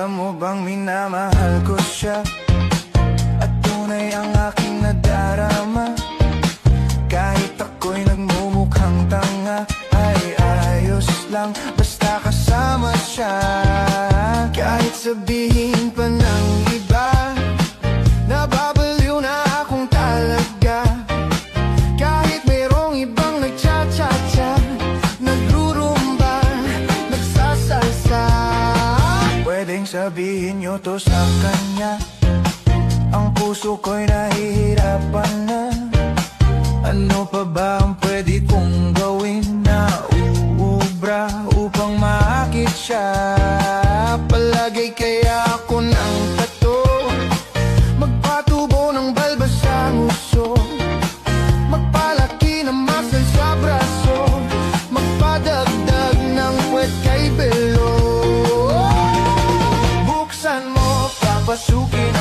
Alam mo bang minamahal ko siya, at tunay ang aking nadarama. Kahit ako'y nagmumukhang tanga, ay ayos lang basta kasama siya. Kahit sabihin pa ng iba, nababaliw na akong talaga. Kahit mayroong ibang nagcha-cha-cha, nagrurumba, nagsasalsa. Pwedeng sabihin nyo to sa kanya, ang puso ko'y nahihirapan na. Ano pa ba ang pwede kong gawin na uubra upang maakit siya? Palagay kaya ako ng tato, magpatubo ng balbas sa nguso, magpalaki ng muscle sa braso, magpadagdag ng puwet kay belo. Buksan mo, papasukin